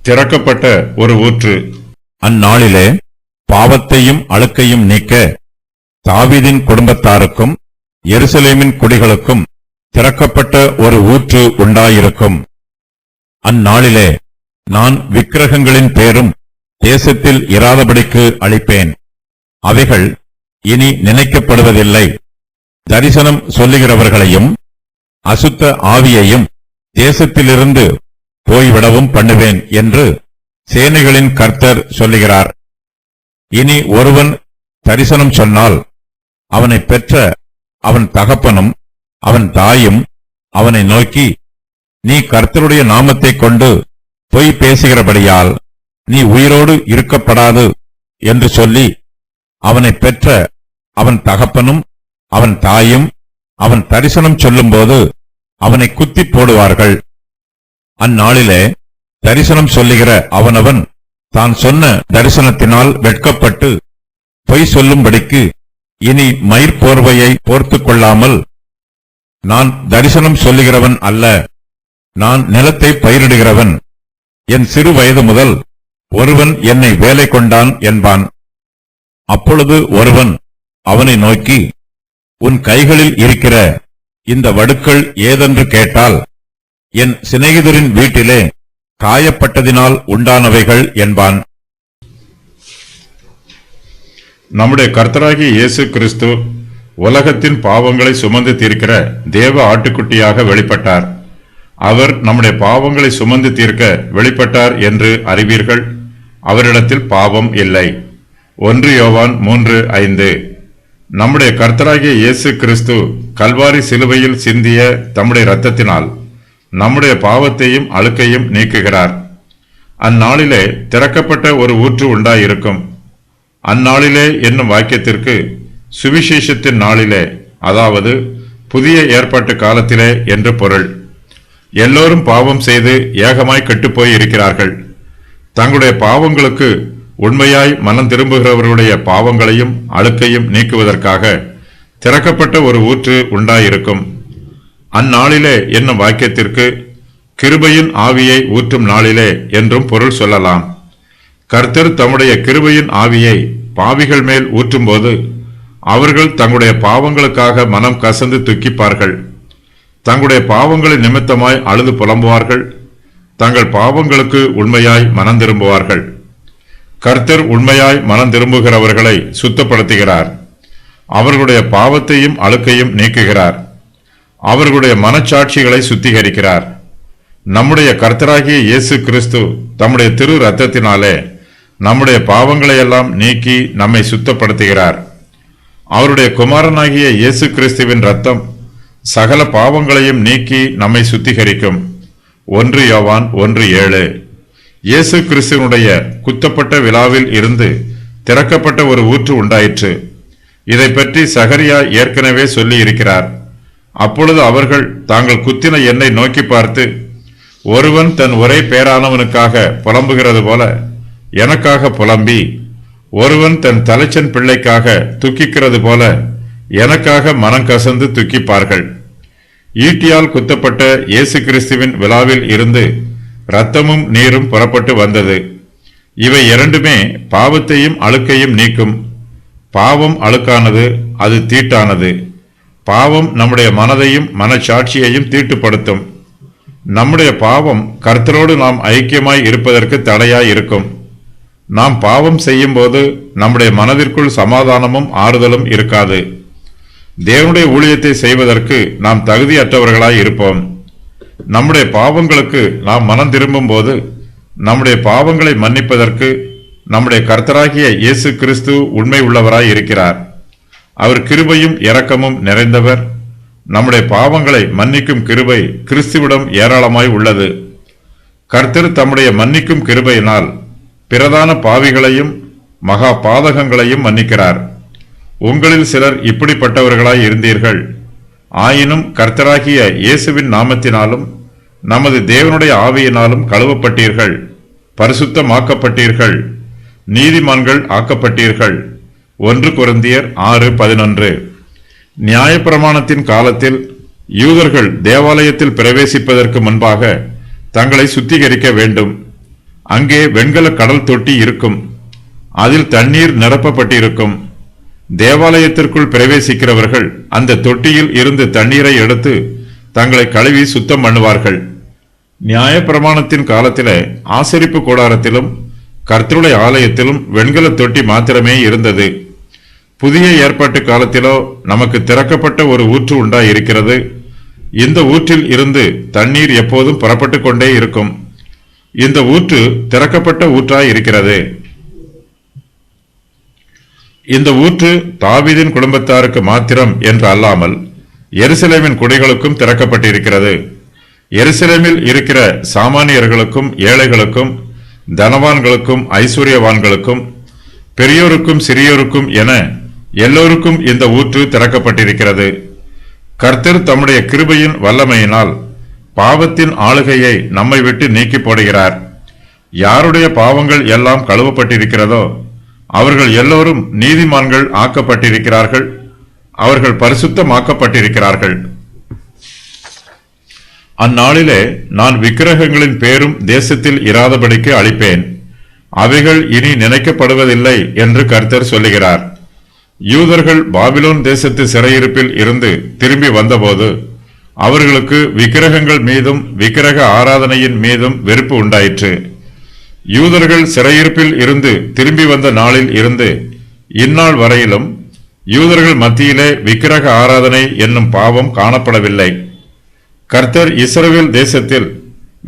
திறக்கப்பட்ட ஒரு ஊற்று. அந்நாளிலே பாவத்தையும் அழுக்கையும் நீக்க தாவீதின் குடும்பத்தாருக்கும் எருசலேமின் குடிகளுக்கும் திறக்கப்பட்ட ஒரு ஊற்று உண்டாயிருக்கும். அந்நாளிலே நான் விக்கிரகங்களின் பேரும் தேசத்தில் இராதபடிக்கு அழிப்பேன். அவைகள் இனி நினைக்கப்படுவதில்லை. தரிசனம் சொல்லுகிறவர்களையும் அசுத்த ஆவியையும் தேசத்திலிருந்து போய்விடவும் பண்ணுவேன் என்று சேனைகளின் கர்த்தர் சொல்லுகிறார். இனி ஒருவன் தரிசனம் சொன்னால் அவனை பெற்ற அவன் தகப்பனும் அவன் தாயும் அவனை நோக்கி, நீ கர்த்தருடைய நாமத்தைக் கொண்டு பொய் பேசுகிறபடியால் நீ உயிரோடு இருக்கப்படாது என்று சொல்லி அவனை பெற்ற அவன் தகப்பனும் அவன் தாயும் அவன் தரிசனம் சொல்லும்போது அவனை குத்தி போடுவார்கள். அந்நாளிலே தரிசனம் சொல்லுகிற அவனவன் தான் சொன்ன தரிசனத்தினால் வெட்கப்பட்டு பொய் சொல்லும்படிக்கு இனி மயிர்போர்வையை போர்த்துக் கொள்ளாமல், நான் தரிசனம் சொல்லுகிறவன் அல்ல, நான் நிலத்தை பயிரிடுகிறவன், என் சிறு வயது முதல் ஒருவன் என்னை வேலை கொண்டான் என்பான். அப்பொழுது ஒருவன் அவனை நோக்கி, உன் கைகளில் இருக்கிற இந்த வடுக்கள் ஏதென்று கேட்டால், என் சிநேகிதரின் வீட்டிலே காயப்பட்டதினால் உண்டானவைகள் என்பான். நம்முடைய கர்த்தராகிய இயேசு கிறிஸ்து உலகத்தின் பாவங்களை சுமந்து தீர்க்கிற தேவ ஆட்டுக்குட்டியாக வெளிப்பட்டார். அவர் நம்முடைய பாவங்களை சுமந்து தீர்க்க வெளிப்பட்டார் என்று அறிவீர்கள். அவரிடத்தில் பாவம் இல்லை. 1 யோவான் 3:5. நம்முடைய கர்த்தராகிய இயேசு கிறிஸ்து கல்வாரி சிலுவையில் சிந்திய தம்முடைய இரத்தத்தினால் நம்முடைய பாவத்தையும் அழுக்கையும் நீக்குகிறார். அந்நாளிலே திறக்கப்பட்ட ஒரு ஊற்று உண்டாயிருக்கும். அந்நாளிலே என்னும் வாக்கியத்திற்கு சுவிசேஷத்தின் நாளிலே, அதாவது புதிய ஏற்பாட்டு காலத்திலே என்று பொருள். எல்லோரும் பாவம் செய்து ஏகமாய் கெட்டுப்போய் இருக்கிறார்கள். தங்களுடைய பாவங்களுக்கு உண்மையாய் மனம் திரும்புகிறவர்களுடைய பாவங்களையும் அழுக்கையும் நீக்குவதற்காக திறக்கப்பட்ட ஒரு ஊற்று உண்டாயிருக்கும். அந்நாளிலே என்னும் வாக்கியத்திற்கு கிருபையின் ஆவியை ஊற்றும் நாளிலே என்றும் பொருள் சொல்லலாம். கர்த்தர் தம்முடைய கிருபையின் ஆவியை பாவிகள் மேல் ஊற்றும்போது அவர்கள் தங்களுடைய பாவங்களுக்காக மனம் கசந்து துக்கிப்பார்கள். தங்களுடைய பாவங்களின் நிமித்தமாய் அழுது புலம்புவார்கள். தங்கள் பாவங்களுக்கு உண்மையாய் மனம் திரும்புவார்கள். கர்த்தர் உண்மையாய் மனம் திரும்புகிறவர்களை சுத்தப்படுத்துகிறார். அவர்களுடைய பாவத்தையும் அழுக்கையும் நீக்குகிறார். அவர்களுடைய மனச்சாட்சிகளை சுத்திகரிக்கிறார். நம்முடைய கர்த்தராகிய இயேசு கிறிஸ்து தம்முடைய திரு இரத்தத்தினாலே நம்முடைய பாவங்களையெல்லாம் நீக்கி நம்மை சுத்தப்படுத்துகிறார். அவருடைய குமாரனாகிய இயேசு கிறிஸ்துவின் இரத்தம் சகல பாவங்களையும் நீக்கி நம்மை சுத்திகரிக்கும். 1 யோவான் 1:7. இயேசு கிறிஸ்துவனுடைய குத்தப்பட்ட விழாவில் இருந்து திறக்கப்பட்ட ஒரு ஊற்று உண்டாயிற்று. இதை பற்றி சகரியா ஏற்கனவே சொல்லி இருக்கிறார். அப்பொழுது அவர்கள் தாங்கள் குத்தின எண்ணெய் நோக்கி பார்த்து, ஒருவன் தன் ஒரே பேரானவனுக்காக புலம்புகிறது போல எனக்காக புலம்பி, ஒருவன் தன் தலைச்சன் பிள்ளைக்காக துக்கிக்கிறது போல எனக்காக மனம் கசந்து துக்கிப்பார்கள். ஈட்டியால் குத்தப்பட்ட இயேசு கிறிஸ்துவின் விழாவில் இருந்து இரத்தமும் நீரும் புறப்பட்டு வந்தது. இவை இரண்டுமே பாவத்தையும் அழுக்கையும் நீக்கும். பாவம் அழுக்கானது, அது தீட்டானது. பாவம் நம்முடைய மனதையும் மனச்சாட்சியையும் தீட்டுப்படுத்தும். நம்முடைய பாவம் கர்த்தரோடு நாம் ஐக்கியமாய் இருப்பதற்கு தடையாய் இருக்கும். நாம் பாவம் செய்யும் போது நம்முடைய மனதிற்குள் சமாதானமும் ஆறுதலும் இருக்காது. தேவனுடைய ஊழியத்தை செய்வதற்கு நாம் தகுதியற்றவர்களாய் இருப்போம். நம்முடைய பாவங்களுக்கு நாம் மனம் திரும்பும் போது நம்முடைய பாவங்களை மன்னிப்பதற்கு நம்முடைய கர்த்தராகிய இயேசு கிறிஸ்து உண்மை உள்ளவராய் இருக்கிறார். அவர் கிருபையும் இரக்கமும் நிறைந்தவர். நம்முடைய பாவங்களை மன்னிக்கும் கிருபை கிறிஸ்துவிடம் ஏராளமாய் உள்ளது. கர்த்தர் தம்முடைய மன்னிக்கும் கிருபையினால் பிரதான பாவிகளையும் மகா பாதகங்களையும் மன்னிக்கிறார். உங்களில் சிலர் இப்படிப்பட்டவர்களாய் இருந்தீர்கள். ஆயினும் கர்த்தராகிய இயேசுவின் நாமத்தினாலும் நமது தேவனுடைய ஆவியினாலும் கழுவப்பட்டீர்கள், பரிசுத்தமாக்கப்பட்டீர்கள், நீதிமான்கள் ஆக்கப்பட்டீர்கள். 1 கொரிந்தியர் 6:11. நியாயப்பிரமாணத்தின் காலத்தில் யூதர்கள் தேவாலயத்தில் பிரவேசிப்பதற்கு முன்பாக தங்களை சுத்திகரிக்க வேண்டும். அங்கே வெண்கல கடல் தொட்டி இருக்கும். அதில் தண்ணீர் நிரப்பப்பட்டிருக்கும். தேவாலயத்திற்குள் பிரவேசிக்கிறவர்கள் அந்த தொட்டியில் இருந்து தண்ணீரை எடுத்து தங்களை கழுவி சுத்தம் பண்ணுவார்கள். நியாயப்பிரமாணத்தின் காலத்திலே ஆசரிப்பு கூடாரத்திலும் கர்த்தருடைய ஆலயத்திலும் வெண்கல தொட்டி மாத்திரமே இருந்தது. புதிய ஏற்பாட்டு காலத்திலோ நமக்கு திறக்கப்பட்ட ஒரு ஊற்று உண்டாயிருக்கிறது. இந்த ஊற்றில் இருந்து தண்ணீர் எப்போதும் புறப்பட்டு கொண்டே இருக்கும். இந்த ஊற்று திறக்கப்பட்ட ஊற்றாய் இருக்கிறது. இந்த ஊற்று தாவீதின் குடும்பத்தாருக்கு மாத்திரம் என்று அல்லாமல் எருசலேமின் குடிகளுக்கும் திறக்கப்பட்டிருக்கிறது. எருசலேமில் இருக்கிற சாமானியர்களுக்கும் ஏழைகளுக்கும் தனவான்களுக்கும் ஐஸ்வர்யவான்களுக்கும் பெரியோருக்கும் சிறியோருக்கும் என எல்லோருக்கும் இந்த ஊற்று திறக்கப்பட்டிருக்கிறது. கர்த்தர் தம்முடைய கிருபையின் வல்லமையினால் பாவத்தின் ஆளுகையை நம்மை விட்டு நீக்கி போடுகிறார். யாருடைய பாவங்கள் எல்லாம் கழுவப்பட்டிருக்கிறதோ அவர்கள் எல்லோரும் நீதிமான்கள் ஆக்கப்பட்டிருக்கிறார்கள். அவர்கள் பரிசுத்தமாக்கப்பட்டிருக்கிறார்கள். அந்நாளிலே நான் விக்கிரகங்களின் பேரும் தேசத்தில் இராதபடிக்கு அழிப்பேன். அவைகள் இனி நினைக்கப்படுவதில்லை என்று கர்த்தர் சொல்லுகிறார். யூதர்கள் பாபிலோன் தேசத்து சிறையிருப்பில் இருந்து திரும்பி வந்தபோது அவர்களுக்கு விக்கிரகங்கள் மீதும் விக்கிரக ஆராதனையின் மீதும் வெறுப்பு உண்டாயிற்று. யூதர்கள் சிறையிருப்பில் இருந்து திரும்பி வந்த நாளில் இருந்து இந்நாள் வரையிலும் யூதர்கள் மத்தியிலே விக்கிரக ஆராதனை என்னும் பாவம் காணப்படவில்லை. கர்த்தர் இஸ்ரவேல் தேசத்தில்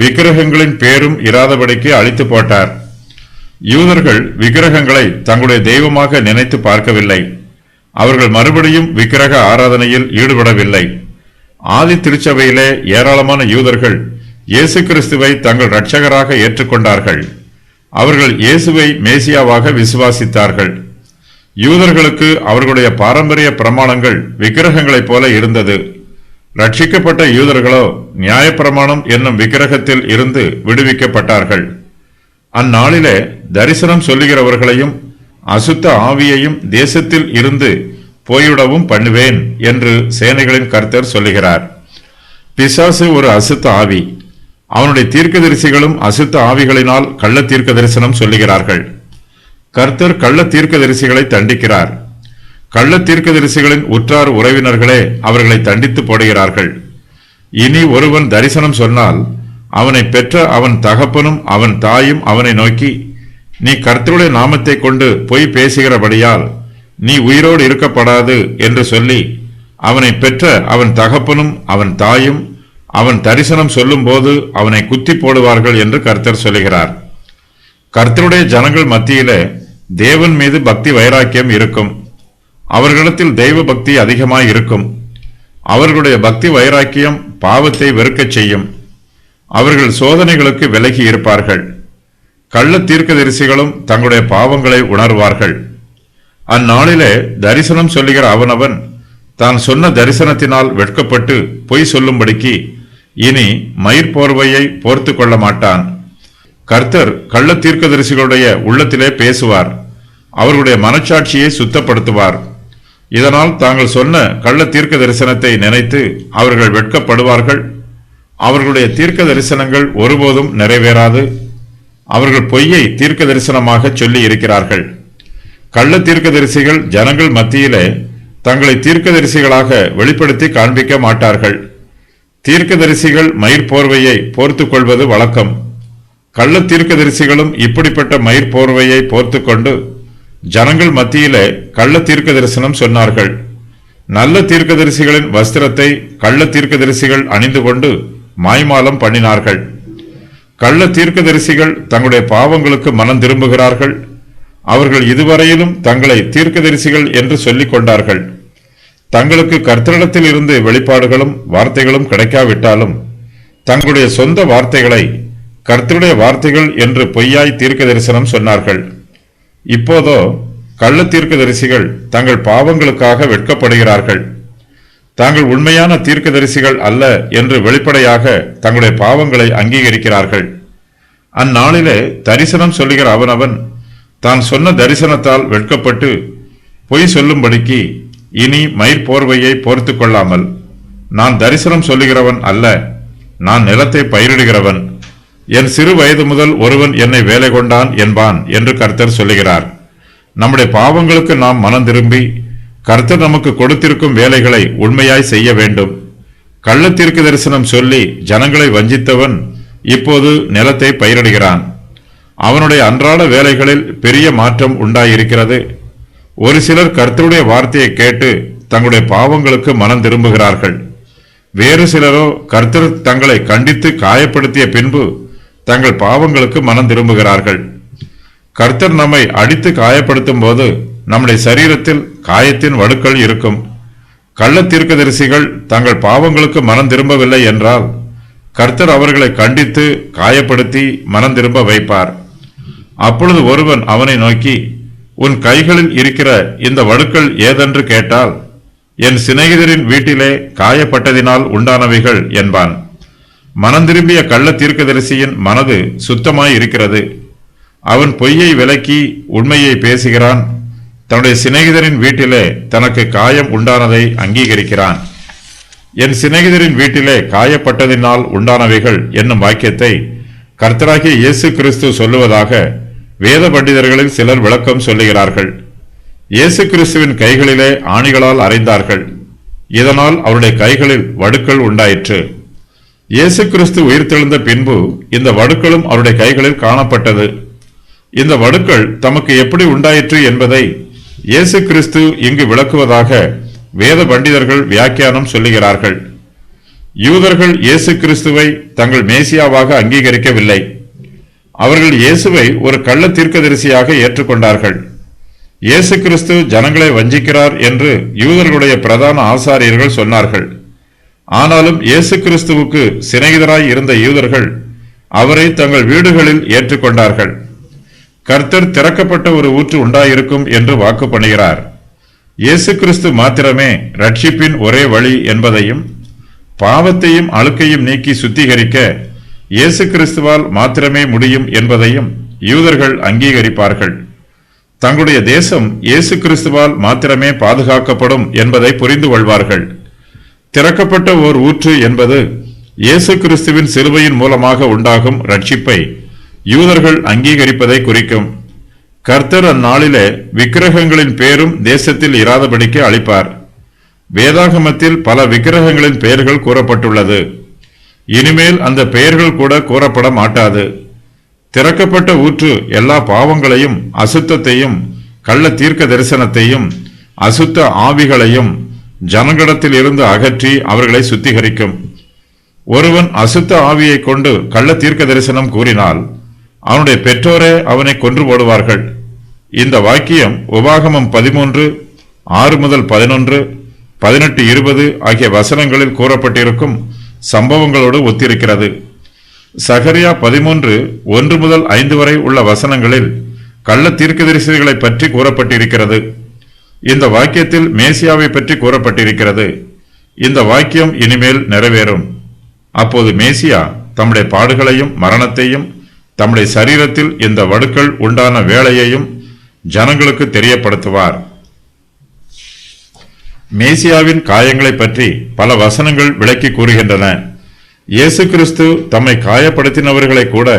விக்கிரகங்களின் பேரும் இராதபடிக்கு அழித்து போட்டார். யூதர்கள் விக்கிரகங்களை தங்களுடைய தெய்வமாக நினைத்து பார்க்கவில்லை. அவர்கள் மறுபடியும் விக்கிரக ஆராதனையில் ஈடுபடவில்லை. ஆதி திருச்சபையிலே ஏராளமான யூதர்கள் இயேசு கிறிஸ்துவை தங்கள் இரட்சகராக ஏற்றுக்கொண்டார்கள். அவர்கள் இயேசுவை மேசியாவாக விசுவாசித்தார்கள். யூதர்களுக்கு அவர்களுடைய பாரம்பரிய பிரமாணங்கள் விக்கிரகங்களைப் போல இருந்தது. ரட்சிக்கப்பட்ட யூதர்களோ நியாயப்பிரமாணம் என்னும் விக்கிரகத்தில் இருந்து விடுவிக்கப்பட்டார்கள். அந்நாளிலே தரிசனம் சொல்லுகிறவர்களையும் அசுத்த ஆவியையும் தேசத்தில் இருந்து போய்விடவும் பண்ணுவேன் என்று சேனைகளின் கர்த்தர் சொல்லுகிறார். பிசாசு ஒரு அசுத்த ஆவி. அவனுடைய தீர்க்கதரிசிகளும் அசுத்த ஆவிகளினால் கள்ள தீர்க்க தரிசனம் சொல்லுகிறார்கள். கர்த்தர் கள்ள தீர்க்கதரிசிகளை தண்டிக்கிறார். கள்ள தீர்க்கதரிசிகளின் உற்றார் உறவினர்களே அவர்களை தண்டித்து போடுகிறார்கள். இனி ஒருவன் தரிசனம் சொன்னால் அவனை பெற்ற அவன் தகப்பனும் அவன் தாயும் அவனை நோக்கி, நீ கர்த்தருடைய நாமத்தை கொண்டு பொய் பேசுகிறபடியால் நீ உயிரோடு இருக்கப்படாது என்று சொல்லி அவனை பெற்ற அவன் தகப்பனும் அவன் தாயும் அவன் தரிசனம் சொல்லும் போது அவனை குத்தி போடுவார்கள் என்று கர்த்தர் சொல்லுகிறார். கர்த்தருடைய ஜனங்கள் மத்தியிலே தேவன் மீது பக்தி வைராக்கியம் இருக்கும். அவர்களிடத்தில் தெய்வ பக்தி அதிகமாய் இருக்கும். அவர்களுடைய பக்தி வைராக்கியம் பாவத்தை வெறுக்கச் செய்யும். அவர்கள் சோதனைகளுக்கு விலகி இருப்பார்கள். கள்ள தீர்க்கதரிசிகளும் தங்களுடைய பாவங்களை உணர்வார்கள். அந்நாளிலே தரிசனம் சொல்லுகிற அவனவன் தான் சொன்ன தரிசனத்தினால் வெட்கப்பட்டு பொய் சொல்லும்படிக்கு இனி மயிர்போர்வையை போர்த்து கொள்ள மாட்டான். கர்த்தர் கள்ள தீர்க்கதரிசிகளுடைய உள்ளத்திலே பேசுவார். அவர்களுடைய மனச்சாட்சியை சுத்தப்படுத்துவார். இதனால் தாங்கள் சொன்ன கள்ள தீர்க்க தரிசனத்தை நினைத்து அவர்கள் வெட்கப்படுவார்கள். அவர்களுடைய தீர்க்க தரிசனங்கள் ஒருபோதும் நிறைவேறாது. அவர்கள் பொய்யை தீர்க்க தரிசனமாக சொல்லி இருக்கிறார்கள். கள்ள தீர்க்கதரிசிகள் ஜனங்கள் மத்தியிலே தங்களை தீர்க்கதரிசிகளாக வெளிப்படுத்தி காண்பிக்க மாட்டார்கள். தீர்க்கதரிசிகள் மயிர்போர்வையை போர்த்து கொள்வது வழக்கம். கள்ள தீர்க்கதரிசிகளும் இப்படிப்பட்ட மயிர்போர்வையை போர்த்து கொண்டு ஜனங்கள் மத்தியிலே கள்ள தீர்க்க தரிசனம் சொன்னார்கள். நல்ல தீர்க்கதரிசிகளின் வஸ்திரத்தை கள்ள தீர்க்கதரிசிகள் அணிந்து கொண்டு மாய்மாலம் பண்ணினார்கள். கள்ள தீர்க்கதரிசிகள் தங்களுடைய பாவங்களுக்கு மனம் திரும்புகிறார்கள். அவர்கள் இதுவரையிலும் தங்களை தீர்க்கதரிசிகள் என்று சொல்லிக் கொண்டார்கள். தங்களுக்கு கர்த்தரிடத்தில் இருந்து வெளிப்பாடுகளும் வார்த்தைகளும் கிடைக்காவிட்டாலும் தங்களுடைய சொந்த வார்த்தைகளை கர்த்தருடைய வார்த்தைகள் என்று பொய்யாய் தீர்க்க தரிசனம் சொன்னார்கள். இப்போதோ கள்ள தீர்க்கதரிசிகள் தங்கள் பாவங்களுக்காக வெட்கப்படுகிறார்கள். தாங்கள் உண்மையான தீர்க்கதரிசிகள் அல்ல என்று வெளிப்படையாக தங்களுடைய பாவங்களை அங்கீகரிக்கிறார்கள். அந்நாளிலே தரிசனம் சொல்லுகிற அவனவன் தான் சொன்ன தரிசனத்தால் வெட்கப்பட்டு பொய் சொல்லும்படிக்கு இனி மயிர்போர்வையை போர்த்து கொள்ளாமல், நான் தரிசனம் சொல்லுகிறவன் அல்ல, நான் நிலத்தை பயிரிடுகிறவன், என் சிறு வயது முதல் ஒருவன் என்னை வேலை கொண்டான் என்பான் என்று கர்த்தர் சொல்லுகிறார். நம்முடைய பாவங்களுக்கு நாம் மனம் திரும்பி கர்த்தர் நமக்கு கொடுத்திருக்கும் வேலைகளை உண்மையாய் செய்ய வேண்டும். கள்ள தீர்க்க தரிசனம் சொல்லி ஜனங்களை வஞ்சித்தவன் இப்போது நிலத்தை பயிரிடுகிறான். அவனுடைய அன்றாட வேலைகளில் பெரிய மாற்றம் உண்டாயிருக்கிறது. ஒரு சிலர் கர்த்தருடைய வார்த்தையை கேட்டு தங்களுடைய பாவங்களுக்கு மனம் திரும்புகிறார்கள். வேறு சிலரோ கர்த்தர் தங்களை கண்டித்து காயப்படுத்திய பின்பு தங்கள் பாவங்களுக்கு மனம் திரும்புகிறார்கள். கர்த்தர் நம்மை அடித்து காயப்படுத்தும் போது நம்முடைய சரீரத்தில் காயத்தின் வடுக்கள் இருக்கும். கள்ள தீர்க்கதரிசிகள் தங்கள் பாவங்களுக்கு மனம் திரும்பவில்லை என்றால் கர்த்தர் அவர்களை கண்டித்து காயப்படுத்தி மனம் திரும்ப வைப்பார். அப்பொழுது ஒருவன் அவனை நோக்கி, உன் கைகளில் இருக்கிற இந்த வடுக்கள் ஏதென்று கேட்டால், என் சிநேகிதரின் வீட்டிலே காயப்பட்டதினால் உண்டானவைகள் என்பான். மனம் திரும்பிய கள்ள தீர்க்கதரிசியின் மனது சுத்தமாய் இருக்கிறது. அவன் பொய்யை விலக்கி உண்மையை பேசுகிறான். தன்னுடைய சிநேகிதரின் வீட்டிலே தனக்கு காயம் உண்டானதை அங்கீகரிக்கிறான். என் சிநேகிதரின் வீட்டிலே காயப்பட்டதினால் உண்டானவைகள் என்னும் வாக்கியத்தை கர்த்தராகிய இயேசு கிறிஸ்து சொல்லுவதாக வேத பண்டிதர்களில் சிலர் விளக்கம் சொல்லுகிறார்கள். இயேசு கிறிஸ்துவின் கைகளிலே ஆணிகளால் அறைந்தார்கள். இதனால் அவருடைய கைகளில் வடுக்கள் உண்டாயிற்று. இயேசு கிறிஸ்து உயிர்த்தெழுந்த பின்பு இந்த வடுக்களும் அவருடைய கைகளில் காணப்பட்டது. இந்த வடுக்கள் தமக்கு எப்படி உண்டாயிற்று என்பதை இயேசு கிறிஸ்து இங்கு விளக்குவதாக வேத பண்டிதர்கள் வியாக்கியானம் சொல்லுகிறார்கள். யூதர்கள் இயேசு கிறிஸ்துவை தங்கள் மேசியாவாக அங்கீகரிக்கவில்லை. அவர்கள் இயேசுவை ஒரு கள்ள தீர்க்கதரிசியாக ஏற்றுக்கொண்டார்கள். இயேசு கிறிஸ்து ஜனங்களை வஞ்சிக்கிறார் என்று யூதர்களுடைய பிரதான ஆசாரியர்கள் சொன்னார்கள். ஆனாலும் இயேசு கிறிஸ்துவுக்கு சிநேகிதராய் இருந்த யூதர்கள் அவரை தங்கள் வீடுகளில் ஏற்றுக்கொண்டார்கள். கர்த்தர் திறக்கப்பட்ட ஒரு ஊற்று உண்டாயிருக்கும் என்று வாக்கு பண்ணுகிறார். இயேசு கிறிஸ்து மாத்திரமே ரட்சிப்பின் ஒரே வழி என்பதையும், பாவத்தையும் அழுக்கையும் நீக்கி சுத்திகரிக்க இயேசு கிறிஸ்துவால் மாத்திரமே முடியும் என்பதையும் யூதர்கள் அங்கீகரிப்பார்கள். தங்களுடைய தேசம் இயேசு கிறிஸ்துவால் மாத்திரமே பாதுகாக்கப்படும் என்பதை புரிந்து கொள்வார்கள். திறக்கப்பட்ட ஓர் ஊற்று என்பது இயேசு கிறிஸ்துவின் சிலுவையின் மூலமாக உண்டாகும் ரட்சிப்பை யூதர்கள் அங்கீகரிப்பதை குறிக்கும். கர்த்தர் அந்நாளிலே விக்கிரகங்களின் பேரும் தேசத்தில் இராதபடிக்கு அளிப்பார். வேதாகமத்தில் பல விக்கிரகங்களின் பெயர்கள் கூறப்பட்டுள்ளது. இனிமேல் அந்த பெயர்கள் கூட கூறப்பட மாட்டாது. திறக்கப்பட்ட ஊற்று எல்லா பாவங்களையும், அசுத்தத்தையும், கள்ள தீர்க்க தரிசனத்தையும், அசுத்த ஆவிகளையும் ஜனங்களிடத்தில் இருந்து அகற்றி அவர்களை சுத்திகரிக்கும். ஒருவன் அசுத்த ஆவியை கொண்டு கள்ள தீர்க்க தரிசனம் கூறினால் அவனுடைய பெற்றோரே அவனை கொன்று போடுவார்கள். இந்த வாக்கியம் உபாகமம் 13:6-11, 18-20 ஆகிய வசனங்களில் கூறப்பட்டிருக்கும் சம்பவங்களோடு ஒத்திருக்கிறது. சகரியா 13:1-5 வரை உள்ள வசனங்களில் கள்ள தீர்க்கதரிசிகளை பற்றி கூறப்பட்டிருக்கிறது. இந்த வாக்கியத்தில் மேசியாவை பற்றி கூறப்பட்டிருக்கிறது. இந்த வாக்கியம் இனிமேல் நிறைவேறும். அப்போது மேசியா தம்முடைய பாடுகளையும் மரணத்தையும், தம்முடைய சரீரத்தில் இந்த வடுக்கள் உண்டான வேளையையும் ஜனங்களுக்கு தெரியப்படுத்துவார். மேசியாவின் காயங்களை பற்றி பல வசனங்கள் விளக்கி கூறுகின்றன. இயேசு கிறிஸ்து தம்மை காயப்படுத்தினவர்களை கூட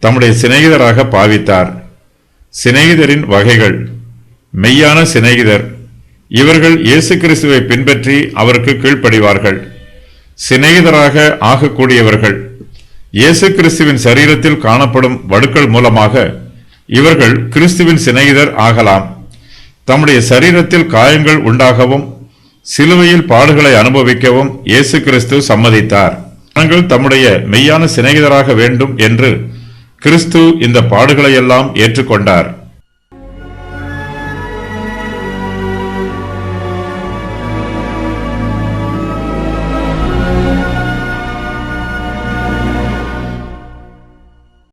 தம்முடைய சிநேகிதராக பாவித்தார். சிநேகிதரின் வகைகள். மெய்யான சிநேகிதர். இவர்கள் இயேசு கிறிஸ்துவை பின்பற்றி அவருக்கு கீழ்ப்படிவார்கள். சிநேகிதராக ஆகக்கூடியவர்கள். இயேசு கிறிஸ்துவின் சரீரத்தில் காணப்படும் வடுக்கள் மூலமாக இவர்கள் கிறிஸ்துவின் சிநேகிதர் ஆகலாம். தம்முடைய சரீரத்தில் காயங்கள் உண்டாகவும் சிலுவையில் பாடுகளை அனுபவிக்கவும் இயேசு கிறிஸ்து சம்மதித்தார். தாங்கள் தம்முடைய மெய்யான சிநேகிதராக வேண்டும் என்று கிறிஸ்து இந்த பாடுகளையெல்லாம் ஏற்றுக்கொண்டார்.